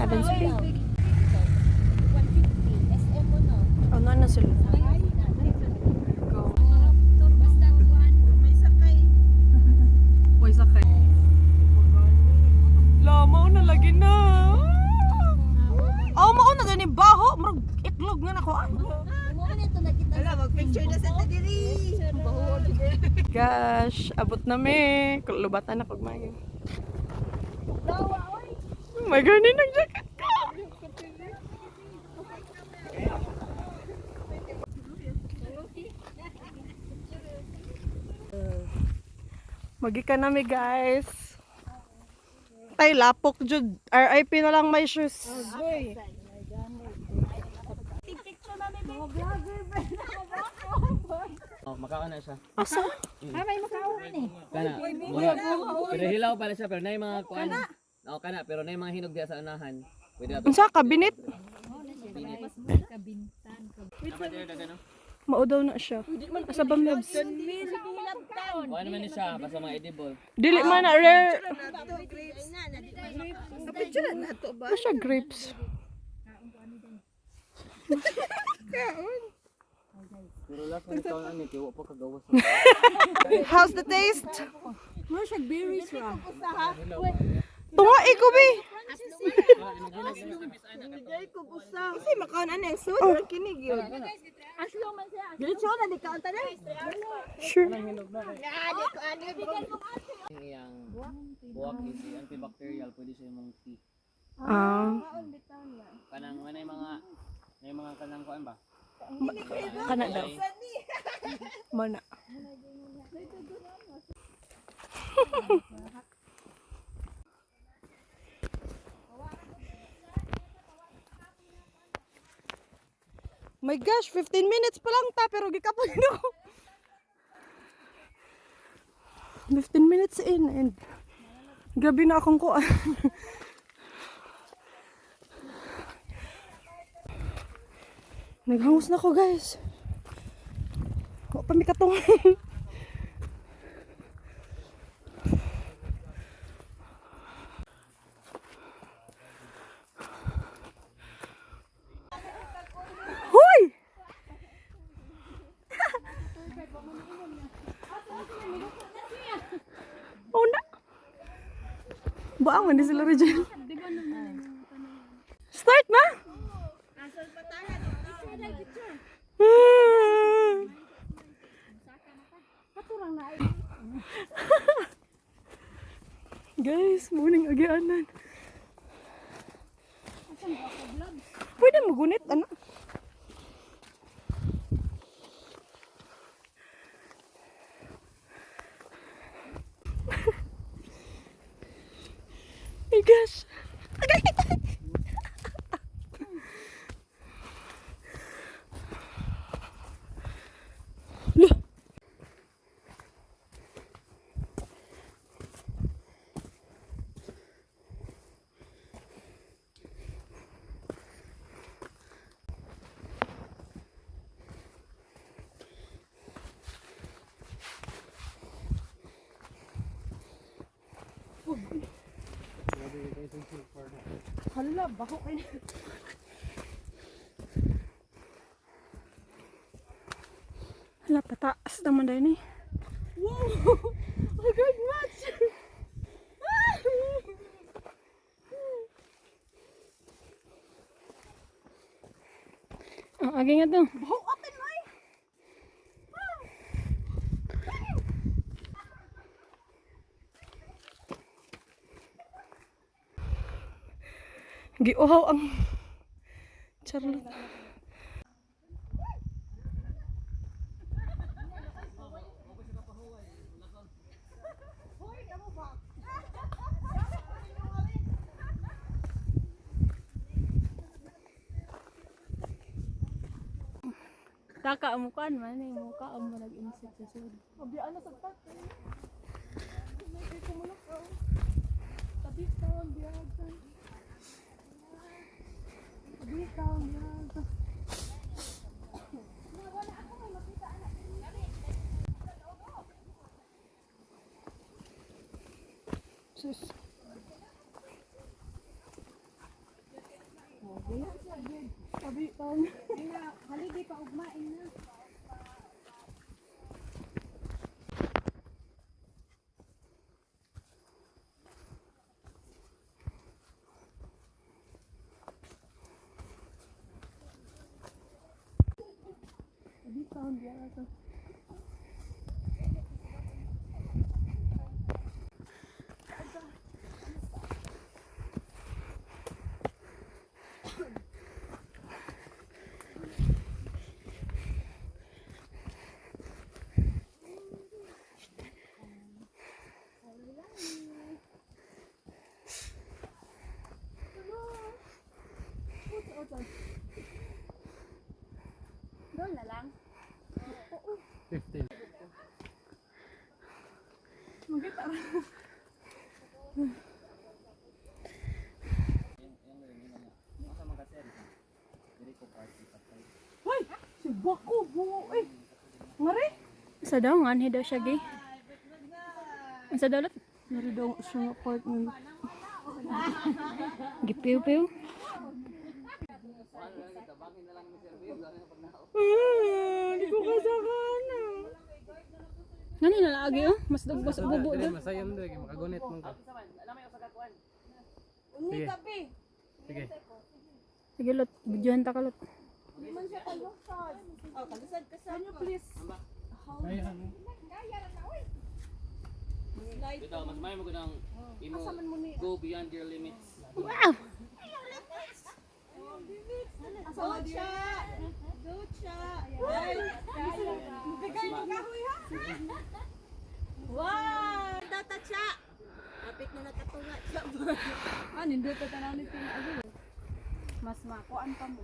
Heaven's Peak. 150 SM mo no. Oh, na sila. Basta kuan may sakay. Uy, sakay. Lamaw na lagi na. Oh, mao na gani baho. Murag itlog nga nako. Mo nito nakita. Ala, mag-picture na sa diri. Baho Gosh, abot na me. Lubatan na kog mayo. May gani nang jacket ka. Magika na mi guys. Ay, lapok jud. RIP na lang may shoes. Oh, makakana siya. Asa? May makauman eh. Kana. Pero hilaw pala siya pero nay mga kuan. Oh, kana pero nay mga hinog diya sa anahan. Pwede ato. Unsa kabinet? Kabintan. Dapat diri dagan no. Mao daw na siya. Asa ba mebs? Kuan naman ni siya basta mga edible. Dili man na rare. Picture na to ba? Asa grapes? Pero last man taon ani kay wa pa kagawas. How's the taste? Mo siya berries ra. Tunga ko bi. Kasi makaon ana ang sud or kinig yun. Aslo man siya. Diretso na di kaon tanan. Sure. Iyang buwak is antibacterial pwede sa imong tea. Ah, Kanang may mga kanang kuan ba? kana daw. Mana. My gosh, 15 minutes pa lang ta pero gikapon ako. 15 minutes in and gabi na akong kuan. Naghangus na ko guys. Wa pa mi katong. Hoy! Oh na. Baangan di sila Regine. Start na. Guys, morning agianan. Pwede magunit, anak. My gosh. Look. Hala, bako kayo. Hala, pataas naman dahil eh. Wow! Oh God, much! Ang agi nga to. Bako atin mo eh! Giuhaw ang Charlotte. Kakaamukan man eh, muka ang nag-insect sa sud. Abi ano sa tat. May kumulok ko. Tabi taon biyagan. Sus. Tabi taon. Haligi pa ugmain na. Tabi taon biya ito. Doon na lang. 15. Magkita. Hoy! Si Bako! Bungo eh! Ngari! Sa daw nga, daw siya gay. Sa daw Ngari daw siya nga apartment. gipiw-piw. Di ko kasakana. Ngani na lagi oh, mas dugos bubo Dili do. masayam do kay makagunit mong ka. Uni Sige. kape. Sige. Sige lot, videohan ta kalot. Di man siya kalusad. Oh, kalusad ka sa. Ano please? Ay ano. Ito, mas may mo ng imo go beyond your limits. Wow! Ducha! Ducha! Ay! Bigay mo kahoy ha? Wow! Data cha! Kapit na nakatunga siya ba? Nindot ka tanaw ni Ting Agi. Mas makuan pa mo.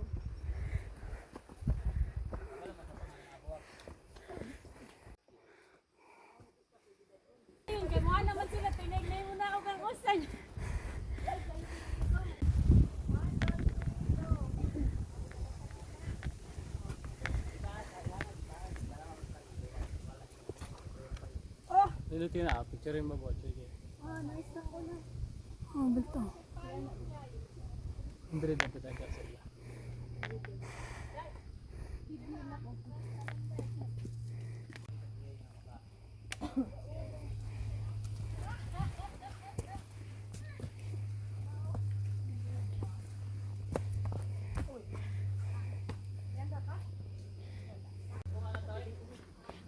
Yung kay mga naman sila, tinagnay mo na ako kang usan. Dili tina picture mo bo sige. Oh, bulto. Andre dapat tayo sa iya.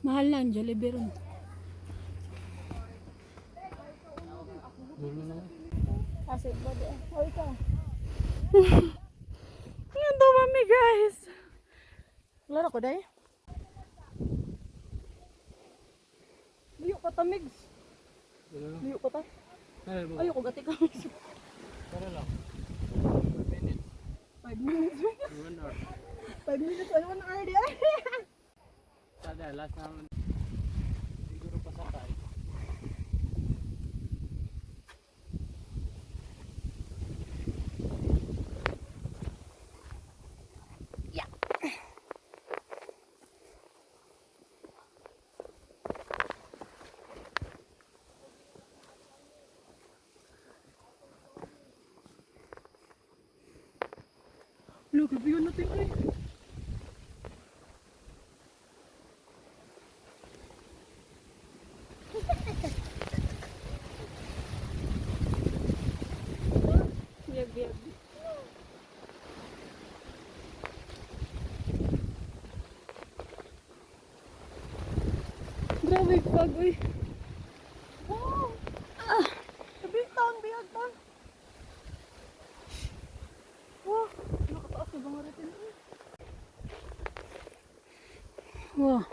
Mahal lang Jollibee ron. Dulo na. Kasi ba di? O ikaw. Yan daw mami guys. Laro ko day. Liyo ka tamigs. Dulo na. Liyo ka ta. Kaya mo. Ayoko gati ka. Para lang. 5 minutes. 1 hour. 5 minutes. Ano man ang hour di ay? Sada last naman. Siguro pa sa tayo. Look, yun natin ay. Biyag-biyag. Grabe pag uy. Wow. Sabi taon biyag taon. Wow. Nakataas na bang aratin uy. Wow.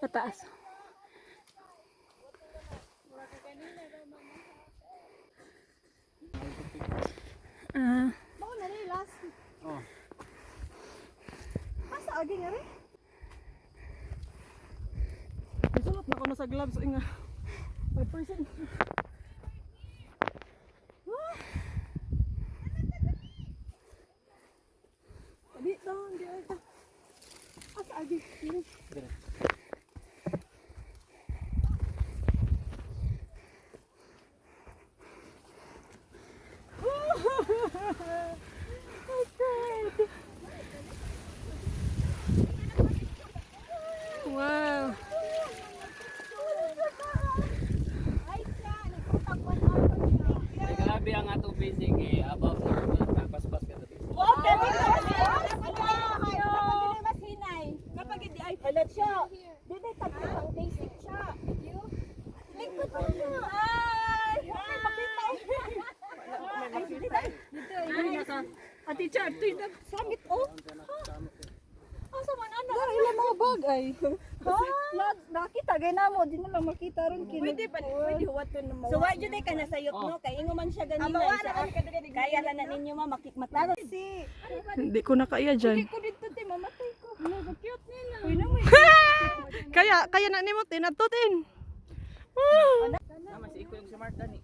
Pataas. Bako na rin last. Oh. Asa agi nga rin? Isulat na ko na sa gloves. Inga. 5%. Agi. Wow. Ay, grabe ang atong basic eh. Above normal. Paspas ka na. Kapag hindi ay halat siya. Dili tagpo ang basic siya. Likod mo na. Ay! Ati Char, ito Samit oh. Asa man ana? ilang mga bagay. Nakita gay namo, di na lang makita ron kini. Pwede huwat ko na mo. So wa jud ka na sayop no kay ingo man siya ganina. Kaya ra na ninyo ma makikmataron si. Hindi ko na kaya dyan. Ko dito ti mamatay ko. Cute nila. Uy na mo. Kaya na nimo tinatutin. Naman si Iko yung si Mark Dani.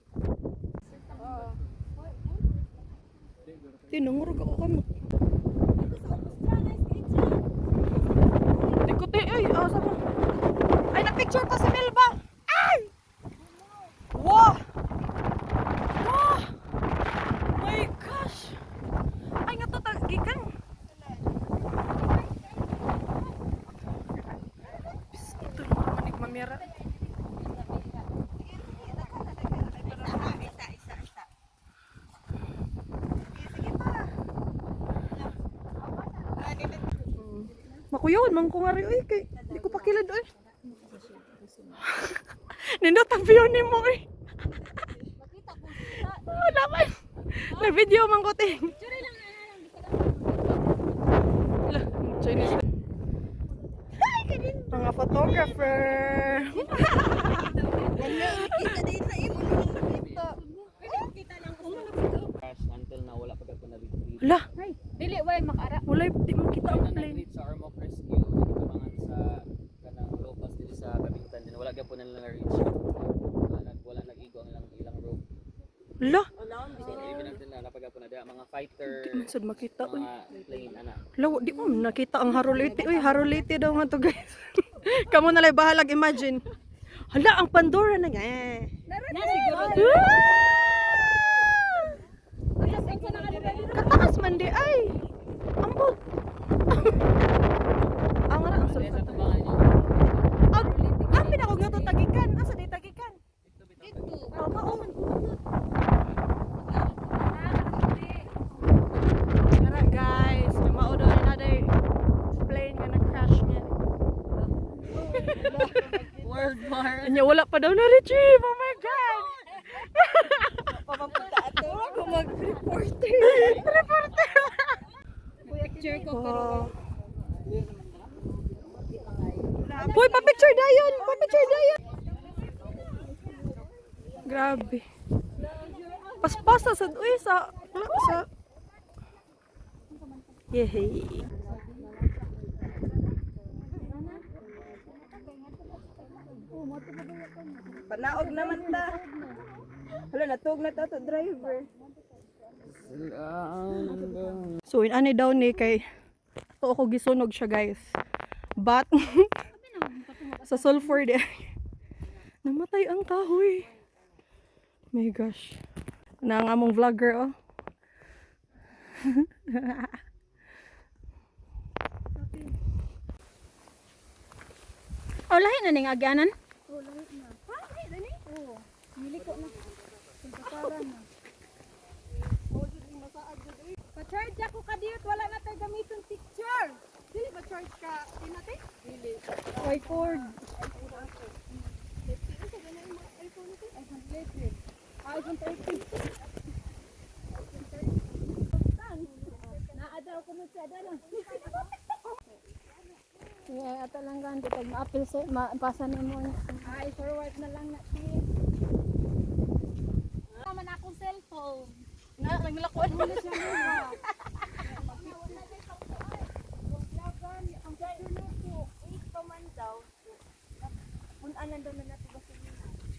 Tinungurog ako kamo. Dikuti ay asa mo? Ay na-picture pa si Melba. Ay! Wow! Wow! My gosh! Ay nga to tagikan. Ito naman manik mamira. Makuyawan man ko nga rin, oy, kay di ko pakilad, oy. Nindot ang view ni mo, oy. Oh, naman. Na-video man ko, ting. Ala, Chinese. Mga photographer. Kita din sa imo nakita. Crash until na wala pa ako na-retrieve. Ala, Dili, way makara. wala, di makita ang Wala plane. nag-reach sa Arm of Rescue. Nagtumangan sa kanang locals dito sa Kabingtan. Din wala gyapon nila na-reach. Wala nag-igo ang ilang rope. Ala, So even until na napagapon na diha mga fighter, di man sad makita, oy. mga plane ana. Law, di mo nakita ang Harolete. Uy, Harolete daw nga to, guys. Kamu na lang bahalag imagine. Hala, ang Pandora na nga. Katakas man di ay. Ambot. Ang nga ang Sa sulfat. tubangan niyo. Ang pinako nga to tagikan. Asa di tagikan? Oh, maon. Tara guys, may maudo another plane nga nag-crash niya. Word more. Anya wala pa daw na-retrieve. Oh my god. Pamamputa ato. Ako mag-reporter. Reporter. Picture ko Oh. Boy, pa-picture dayon. Pa-picture dayon. Grabe. Paspasa sa uy sa Yehey. Panaog naman ta. Hala natug na to driver. So ani daw ni kay to ako gisunog siya guys. But sa sulfur di namatay ang kahoy. My gosh. Na ang among vlogger oh. Oh, lahi na ning agyanan? Pa-charge ako ka diyot, wala na tayo gamitin picture. Dili ba charge ka? Tinate? Dili. White cord. iPhone 13. Naadaw ko mo siya dala. Yeah, ato lang gan kitag ma-appeal sa mapasa nimo. Ay, forward na lang natin. Naman akong cellphone. Na naglakuan mo. Ang picture ko, 8 pa man daw. Punan daw na natin kasi.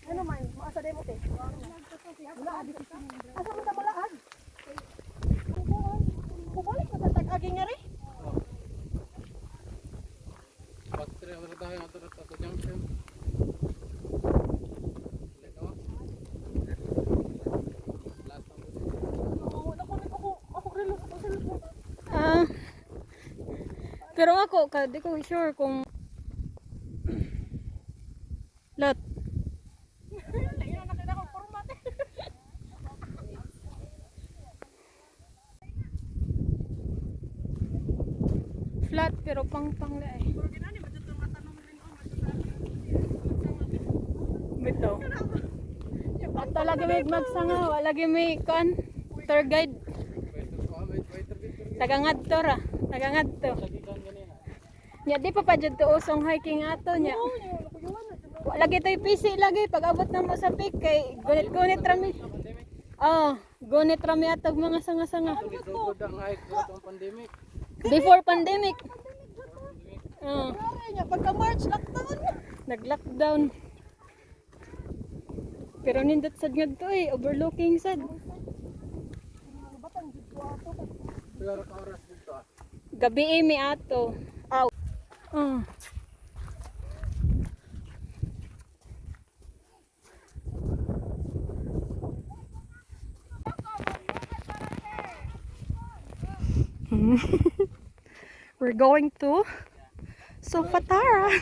Ano man, maasa day mo te. Wala abi kasi. Asa mo ta malaag? Kubalik na tatag agi nga ri. Pero ako, di ko sure kung... Lot. Flat pero pang la eh. Bito. At lagi may magsanga, lagi may kan tour guide. Tagangadto ra, tagangadto. Nya di pa pa jud to usong hiking ato nya. Lagi toy PC lagi pag abot na mo sa peak kay gunit-gunit rami. Oh, gunit rami atog mga sanga-sanga. Before pandemic. Oh. Pagka March, lockdown. Nag-lockdown. Pero nindot sad nga to eh, overlooking sad. Gabi mi ato. Aw. Oh. We're going to Sofatara.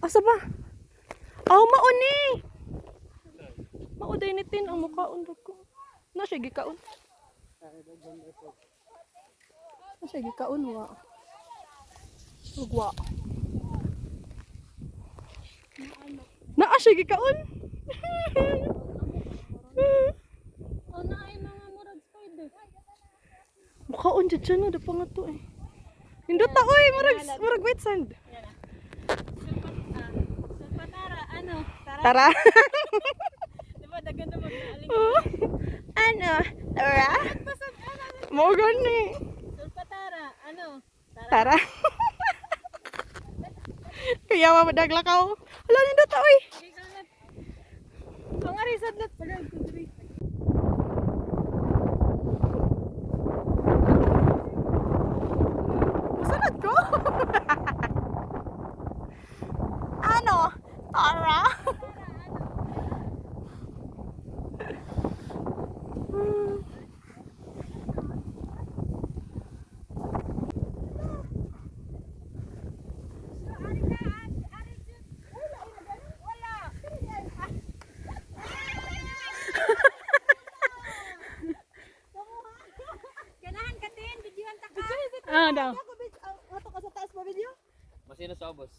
Asa ba? Oh, mauni. Mauday nitin ang mukhaon ko. Na siya gikaon. Na siya gikaon wa. Ugwa. Na siya gikaon. Oh, na ay mga murag spider. Mukhaon dyan siya no, da pa nga to eh. Hindot ta, oy, murag white sand. Sulfatara, ano? Tara. Diba, dagan na mag-aling. Ano? Tara? Mo gani. Sulfatara, ano? Tara. Kaya mamadag-lakaw. Wala nindot ta, oy. Ang arisad na pala. Masunod ko. Ano? Tara. Ganahan ka din, videoan ta ka. Ah, daw. Ato ka sa taas pa video? Masino sa ubos?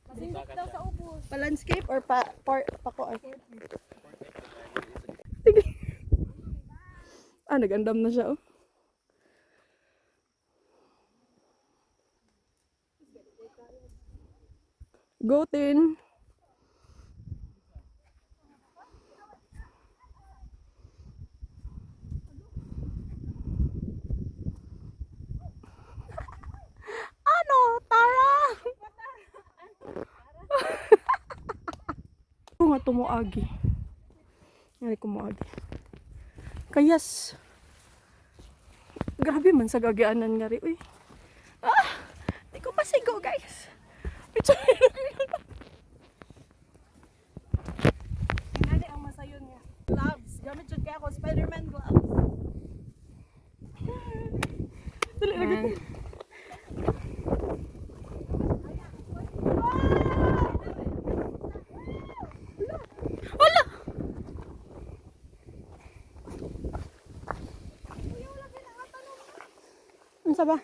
Masingit daw sa ubos. Pa-landscape or pa ko? Ah, nag-andam na siya, oh. Go, Tin. Ano? Tara! Ito nga tumuagi. Nga kumuagi. Kayas. Grabe man sa gagianan nga rin. Uy. Ah! Di ko masigo, guys. Hindi ang masayon niya. Gloves. Gamit yun kaya ako. Spider-Man gloves. Dali, lagi. Wala! Ano ba?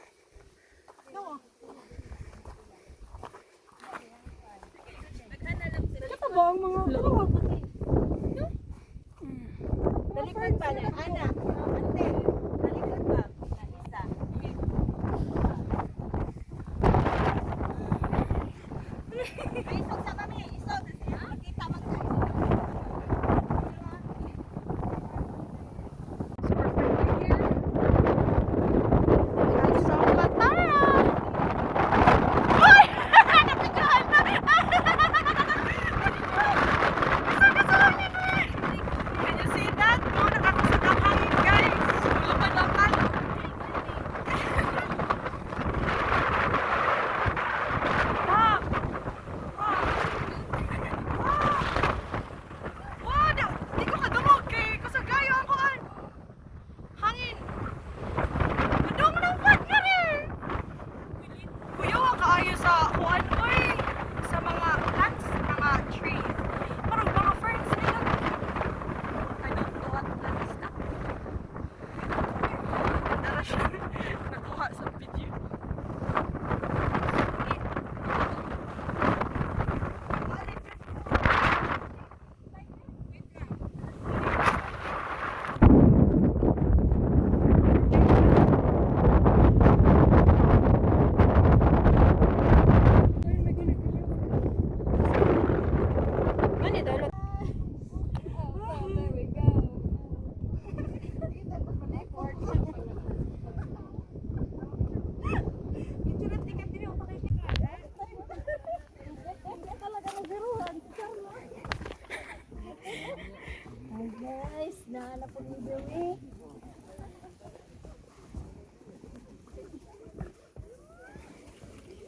Ito ba ang mga... Talikod pa na. Ana. Ante. Talikod pa. Isa. May isog sa kami. Isog. Makita man tayo. Can you see that? No, nakakasad ang hangin, guys. na po ni Dewi.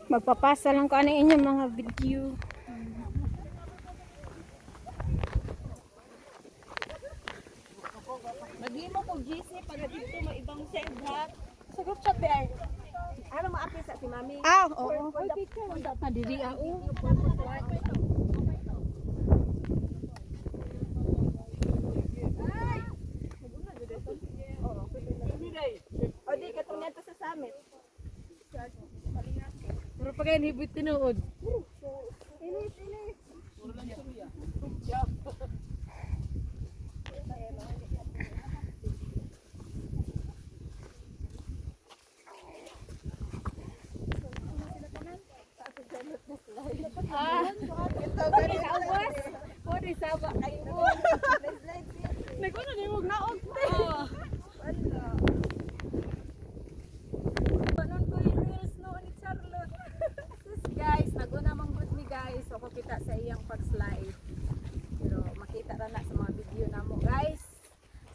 Magpapasa lang ko ano inyong mga video. Maghimo ko GC para dito maibang save ha. Sa group chat ba ay? Ano maapi sa si Mami? Ah, oo. For the Padiri ako. O di katong neto sa summit. Pero pag kayo hibit tinuod. Naguna na yung naog. Kanon ko yung reels no ni Charlotte. Sis guys, naguna mang good mi guys. So ko kita sa iyang pag-slide. Pero makita ra na sa mga video namo guys.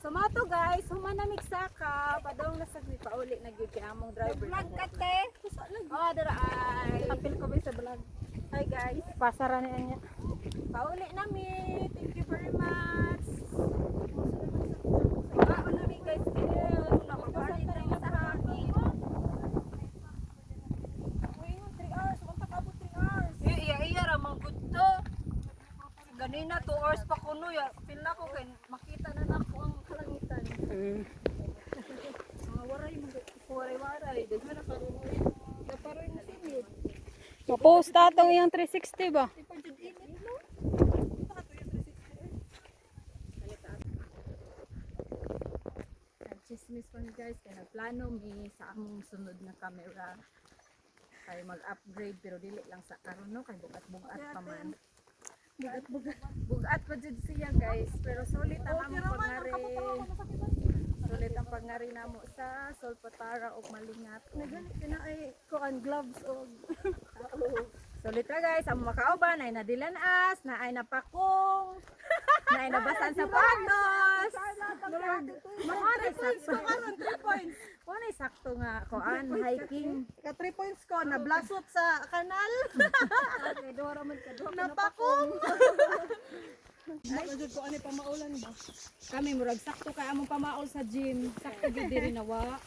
So mga to guys, humanamig saka, padong nasa pauli na gyud kay among driver. Vlog ka te. Oh, dara ay. Apil ko ba sa vlog. Hi guys. Pasara na niya. Pauli nami. Thank you very much. Baon nami guys kayo. Nakapali tayo sa hangin. Uy, 3 hours. Wala ka 3 hours. Iya ramang good to. Ganina 2 hours pa kuno ya. Pila ko kay makita na nako ang kalangitan. Mga waray. Daghan na karoon. Kaparoy na simid. Mapost atong yung 360 ba? Chismis pa ni guys, kaya nagplano mi sa among sunod na camera kay mag-upgrade pero dili lang sa karon no kay bugat-bugat pa man. Bugat pa jud siya guys, pero solid ang among pangari. Solid ang pangari namo sa Solpatara ug Malingat. Naganit ka na ay kuan gloves o. Solid ra guys, ang makauban ay nadilanas, na ay napakong, na ay nabasan sa panos. Mga sakto karon 3 points. Wala sakto nga kuan hiking. Ka 3 points ko na blasot sa kanal. Okay, dora man ka dora. Napakong. Ay, jud ko ani pamaulan ba? Kami murag sakto kay among pamaol sa gym. Sakto gyud diri nawa.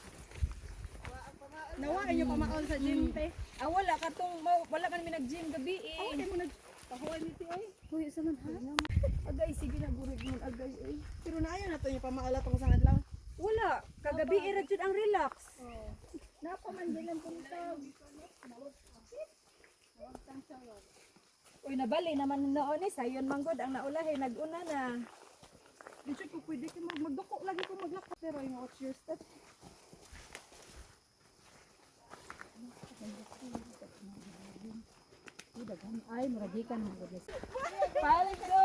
Nawa inyo pamaol sa gym te. Wala katong wala man mi nag-gym gabi eh. Okay mo nagpahuan ni ti ay. Uy, sa man ha? Agay sige na burig mo agay ay. Pero naayo na to yung pamaala tong sangad lang. Wala, kagabi ra jud ang relax. Napamandilan po nito. Uy, nabali naman noon eh, sayon manggod ang naulahi, nag-una na. Di ko pwede ka magduko lagi ko maglakad pero yung watch your step. Ay, muragikan manggod. Palik ko.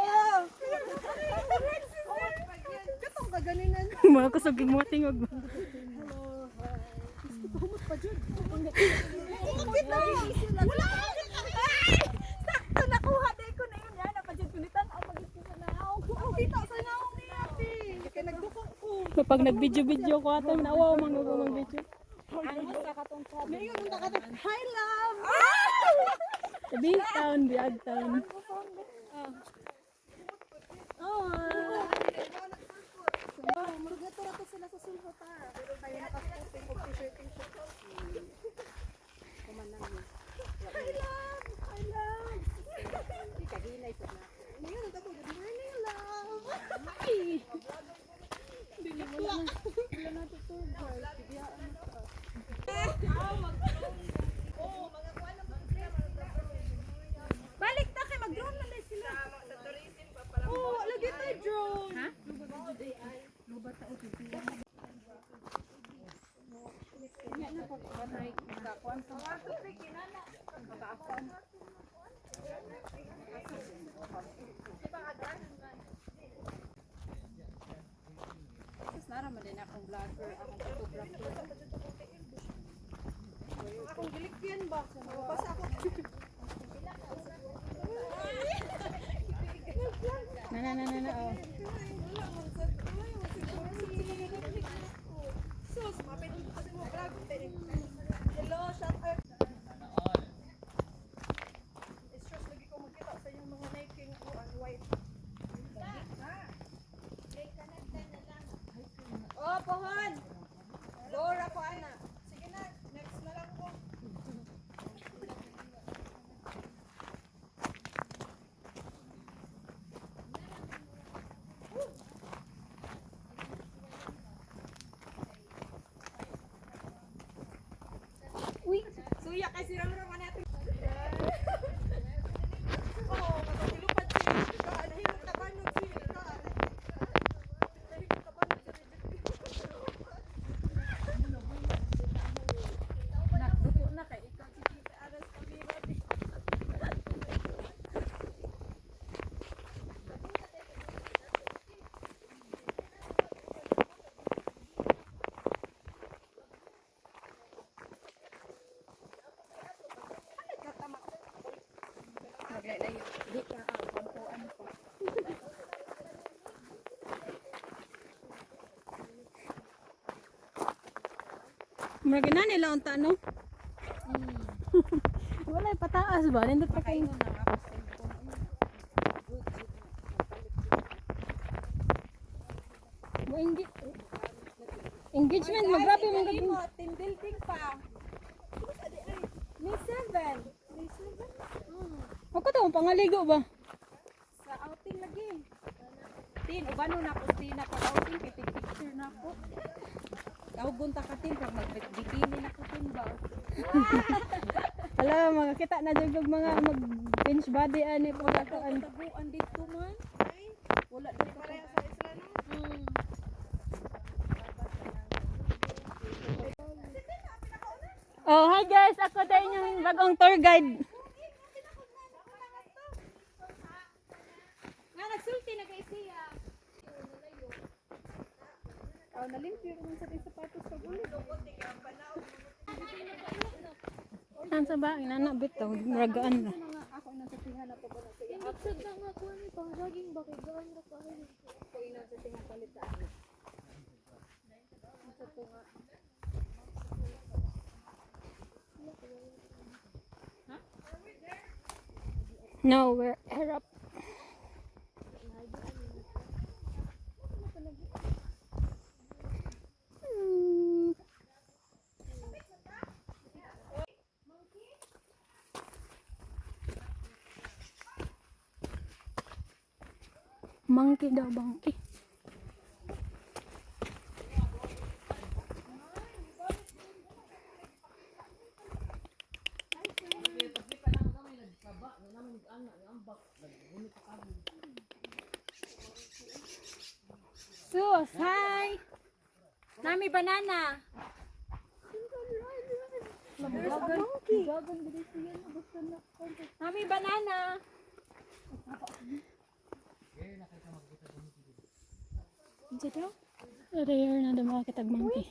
Katong kaganingan. Mga kusog mga tingog. Humot pa jud. Wala! Sakto nakuha day ko na yun. Yan, napadyan kunitan. Ang mag-isip na ako. Ang kita sa naong ni ate. Kaya nagduko ko. Kapag nag-video ko ato, nawaw mga video. Ang sa katong sabi. Ngayon ang takata. Hi love. Big town, big town. Murugato ra to sila sa Sulhotar. Pero tayo nakasporting og t-shirt. Hi love. Hi love. Kaginay sa na. Ngayon ang tako. Good morning love. Wala na to tour guys. Bigyan ka. Balik ta kay mag-drone na lang sila. Oh, lagi tayo drone. Ha? Nara man din akong vlogger, akong photographer. Akong gilikyan ba? Basta ako. Na, oh. Wala mo sa Oh, pohon. Dora ko ana. Sige na, next na lang ko. Uy, suya kay si Ramram natin. Oo, matilupad si Rika. Nahimok na banog si Rika. Nahimok na banog si Rika. Nakduko na kay ikaw si Tita Aras Pamira. Maglalayo. Di ka pampuan pa. Marga na nila ang tano. Wala pataas ba? Nindot pa kayo. Kaino na ako sa cellphone. Engagement, magrabe mo gabi. mo, team building pa. May 7. May 7? Ako to, pangaligo ba? Sa outing lagi. Tin, ubano na ko Tina pag outing kay picture na ko. Kaugon ta ka tin pag magbikini na ko tin ba. Alam, makakita na dyan yung mga mag-bench body ani po ato ani. Taguan dito man. Wala dito pa sa isla no. Oh, hi guys! Ako din yung bagong tour guide. Nga nagsulti na kay siya. Oh, nalimpyo naman sa ting sapatos sa ulo. Saan sa ba? Inanak bitaw, maragaan na. Ako na sa tinga na po ko na siya. Magsad na nga ko ni pang laging bakit gaan ra kayo. Ako ina sa tinga palit sa ano. Sa tunga. No, we're up. Monkey daw, monkey. Sus, hi! Nami banana. Nami banana. Rare na daw makakitag monkey.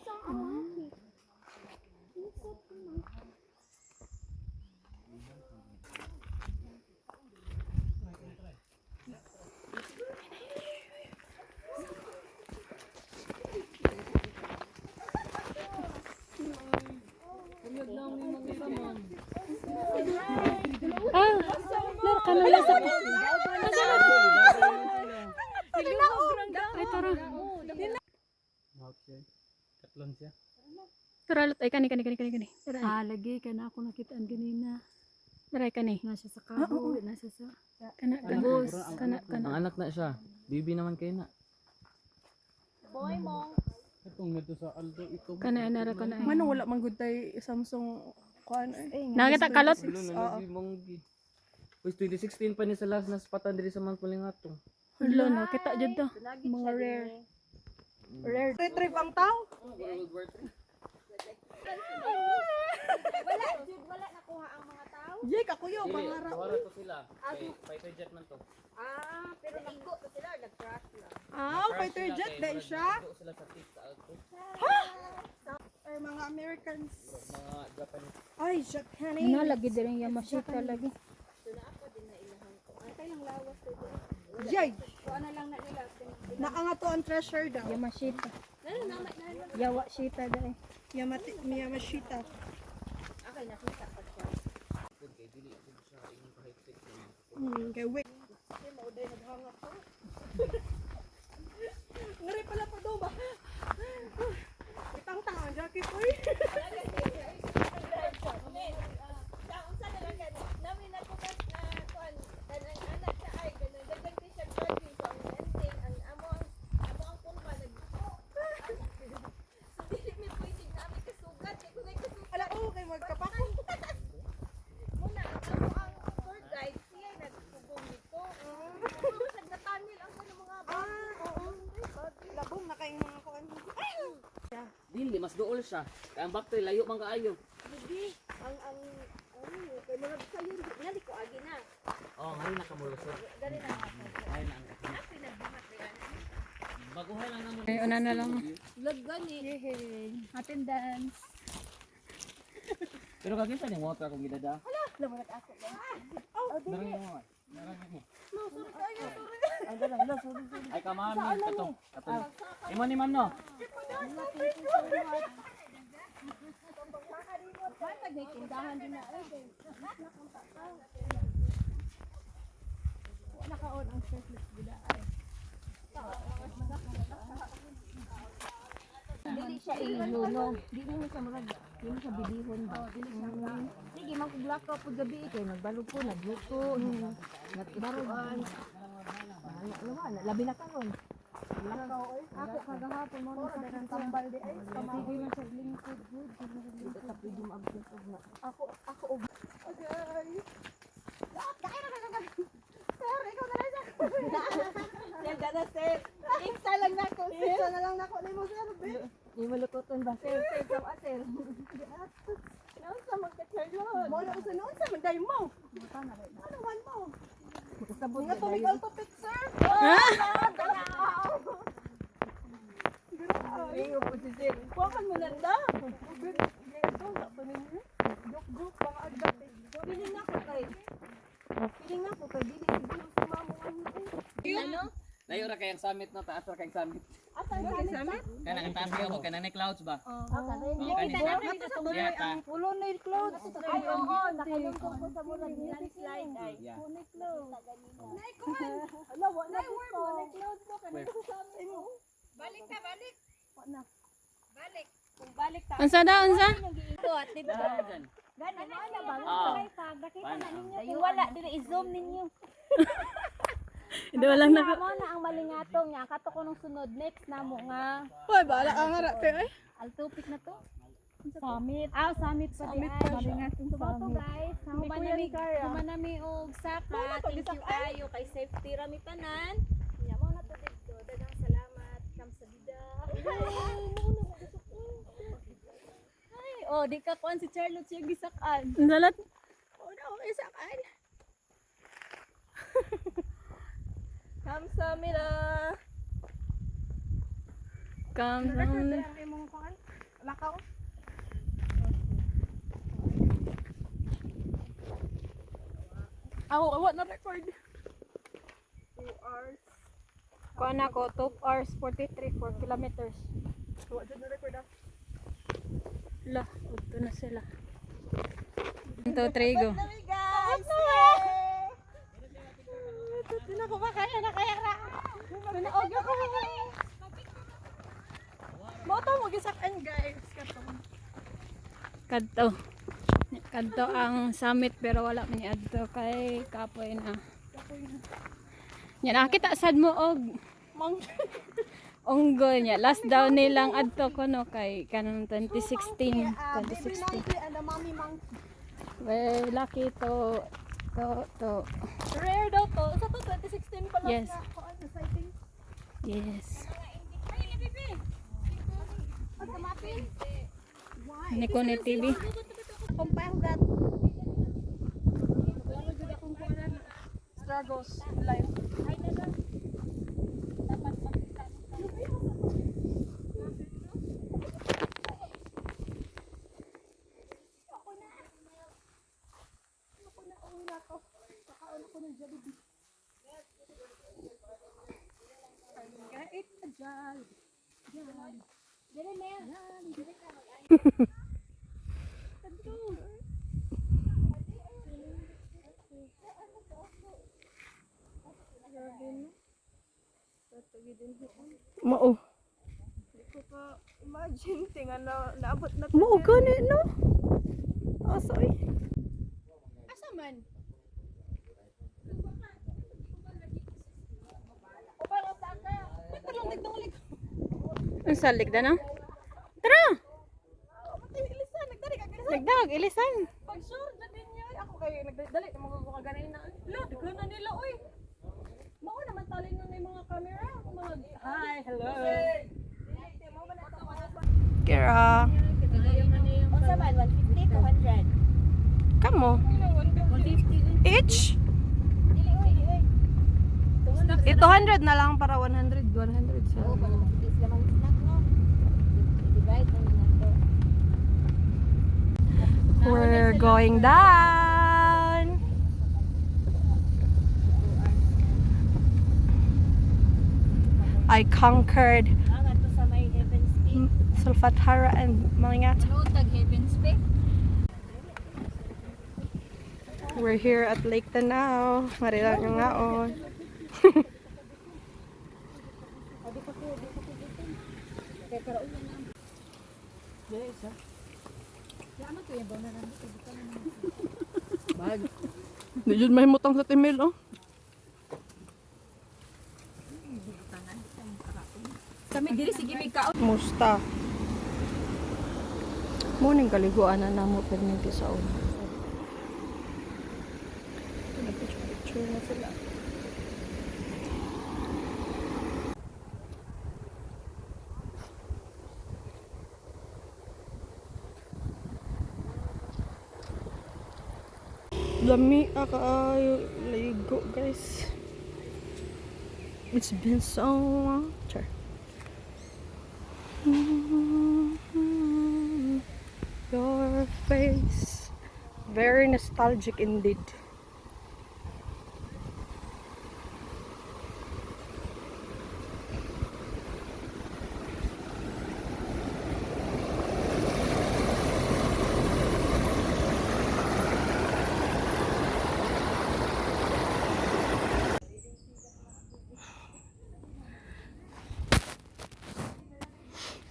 Ah, lar kanala sa pa. Ay tara. Mahal siya. Katlon siya. Tara lut ay kani. Tara. Ah, lagi ka na ako nakitaan ganina. Tara kani. Nasa sa kahoy, nasa sa Kana Bus. Ang anak na siya. Bibi naman kayo na. boy mong. Itong nito sa Aldo ito. kana nara kana. Mano wala man good tay Samsung kuan eh. Nakita kalot. Ulo na lagi mong gi. Uy, 2016 pa ni sa last nas patan diri sa Manpulingatong. Hulo no, kita jud to. Mga rare. Rare trip ang tao. Wala nakuha ang mga tao. Jake ako yo pangarap. Tawara to sila. Fighter jet man to. Ah, pero nanggo to sila nag-crash lang. Ah, fighter jet din siya. Doon sila sa tip sa alto. Or mga Americans. Mga Japanese. Ay, Japanese. Ano lagi diri Yamashita lagi. Antay lang lawas to dito. Jay, So ano lang na nila. naangato ang treasure daw. Yamashita. Yawa shita dai. Miyamashita. Okay, nakita pa siya. Kay wait. Ngari pala pa daw ba? di mas duol siya. Kaya ang battery layo man kaayo. Kay mga sayo nali ko agi na. Oh, ngayon nakamulusot. Dali na ako. Ngayon ang baguhay lang naman. Ay, una na lang. Vlog gani. Attendance. Pero kaginsa ni water kung gidada. Lamulat ako. Darang mo. Ay kamami kato. Imo ni ma'am no. Matag may tindahan din na. Wala ka on ang surplus gila. Dili siya iluno. Dili mo siya murag. Dili mo siya bilihon ba? Sige, mag-block ka po gabi kay nagbalog ko, nagluto, nagbaruan. Labi na karon. Ako kagahapon mo sa dagang tambal di ay sige man sa lingkod good. Dito ta pwede maabot og na. Ako og Sir, dala sir. Insta lang na ko. Insta na lang na ko nimo sir. Di malukoton ba sir? Sir, sa sir. Nausa magka-charlot. Mo na usa nausa magday mo. Ano man mo? Sabon nga to legal topic sir. Ingo po si sir. Kuwan mo na da. Piling na ko kay. Piling na ko kay dili siguro sumamo ang ano? Layo ra kayang summit no, taas ra kayang summit. Asa ang summit? Kaya nakataas kayo ko, kaya na clouds ba? Kita natin sa tuloy ang pulo na yung clothes. Ay, oo, nakalungkot ko sa muna slide ay. Yeah. Ano, wala ko. Balik ta, balik. Balik. Kung balik ta. Unsa daw, unsa? Ikot, dito. Dyan. Gani mo na ba? Nakita Paano? na ninyo. Ay, wala dito i-zoom ninyo. Hindi walang Amo na ang malingatong nya kato ko nung sunod next namo nga Hoy, baala ka nga rate ay. al topic na to. Summit. Summit pa di ay. Malingatong summit. Guys, humanami og saka. Thank you ayo kay safety rami tanan. Nya mo na to dito. Daghang salamat kamsahamnida. Ay, oh, di ka kuan si Charlotte siya gisakan. Dalat. Kamsamida. Kamsahamnida. Lakaw. Ako, what na record? 2 hours. Kuan ako, 2 hours 43 4 kilometers. What did you record ah? La, udto na sila. 1, 2, 3, go. Guys! Hindi na ko makaya na kaya ra. Pinaog ako. Moto mo gisakan guys. Kadto. Kadto ang summit pero wala man ni adto kay kapoy na. Nya nakita sad mo og unggoy niya. Last daw nilang adto ko no kay kanang 2016. 2016. And the mommy monkey. We're lucky to Rare daw to. Sa to 2016 pa lang Yes. na ako ang sighting. yes. Ay, bibi. Ang kamapin. Ni ko ni TV. Pampahugat. Wala jud akong kuanan. Struggles in life. Ay na lang. Dapat makita. Mao. Imagine tinga na naabot na Mao gani no. Asoy. asa man. Ang salig na na. Tara. Ilisan, nagdali ka ganun. Nagdag ilisan. Pag sure na din niya, ako kayo nagdali na mga kaganin na. Lord, ko na nila oy. Mao naman talin na yung mga camera, mga hi, hello. Mo ba na Kira. Unsa man 150 200. Kamo. 150. Each? Dili oy, dili oy. Ito 100 na lang para 100. 100 so. Oo, para makita sila mga snack no. Divide mo na to. We're going down. I conquered Ang ato sa may Heaven's Peak. Sulfatara and Malingat. Ano tag Heaven's Peak? We're here at Lake Tanaw. Marila nyo nga on. Di dyan may mutang sa timil, oh. Kami diri sige may kaon. Musta? Muning kaliguan na namo perminti sa una. Nagpicture na sila. Lami kaayo ligo guys. It's been so long. Sure. Your face, very nostalgic indeed.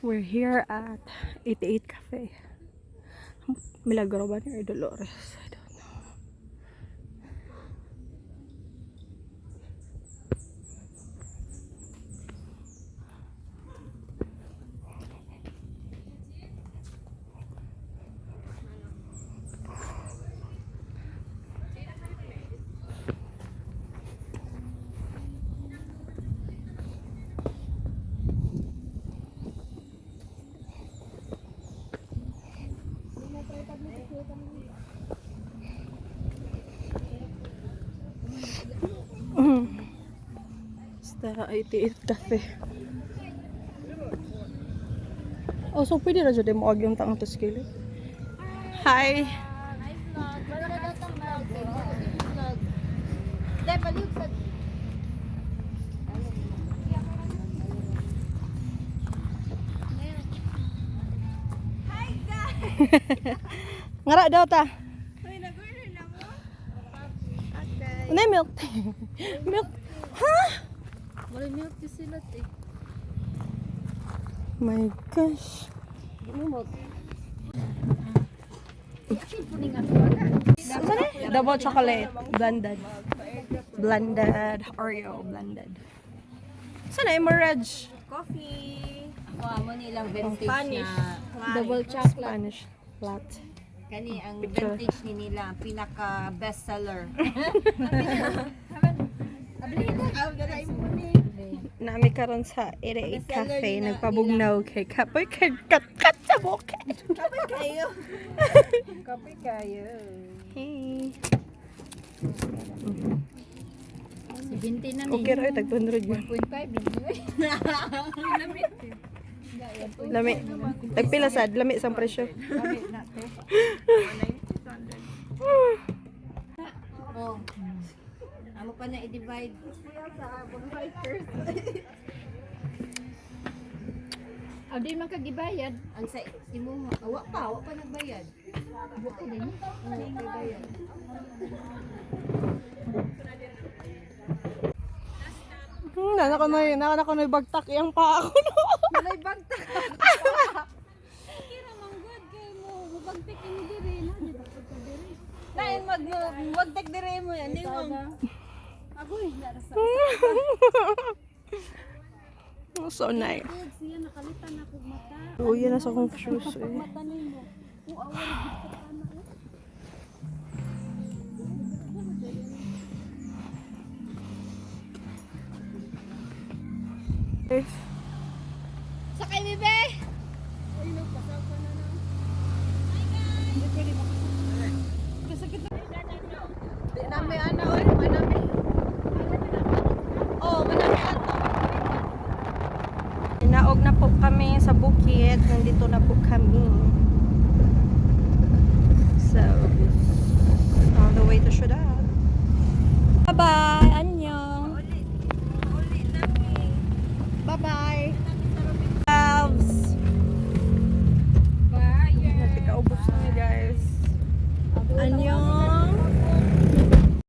We're here at 88 Cafe. Milagro ba ni Dolores? I don't know. Basta 88 Cafe. Oh, so pwede na dyan mo yung tang to skill. Hi! Nice vlog. Wala na datang vlog. Dai paliw sa Ngara daw ta. Uy, nag-order na mo? Ano yung milk tea? Milk. Ha? Wala milk tea sila eh. My gosh. Double chocolate. Blended. Blended. Oreo. Blended. Sana yung Mirage? Coffee. Ako mo nilang vintage Spanish. na Double chocolate. Spanish. Flat. kani ang Picture. vintage ni nila pinaka bestseller. Nami karon sa 88 Cafe. Nagpabugnaw kay Kapoy. Kay kat sa bukid. Kayo. Kape kayo. Hey. 70 na ni. Okay rin. Tag 200 yun. 1.5 binyoy. Lami. Tagpila sad. Lami isang presyo. Oh. Amo pa na i-divide. Aw di man kagibayad. Ang sa imo awa pa nagbayad. Buko din. Bayad. Nana ko na bagtak iyang pa ako. Malay bagtak. Kira man good kay mo. Mubagtik ini diri na di ba pagka diri. Nain magtek dire mo yan, di mo. Agoy, narasa. So nice. Siya nakalitan na kog mata. Oh, yan na sa kong shoes eh. Mata nimo. O awal gid ka na. Guys, Sakay bebe. Di namin ano, manami. Oh, manami ato. Inaog na po kami sa bukid. Nandito na po kami. So, on the way to Ciudad. Bye-bye!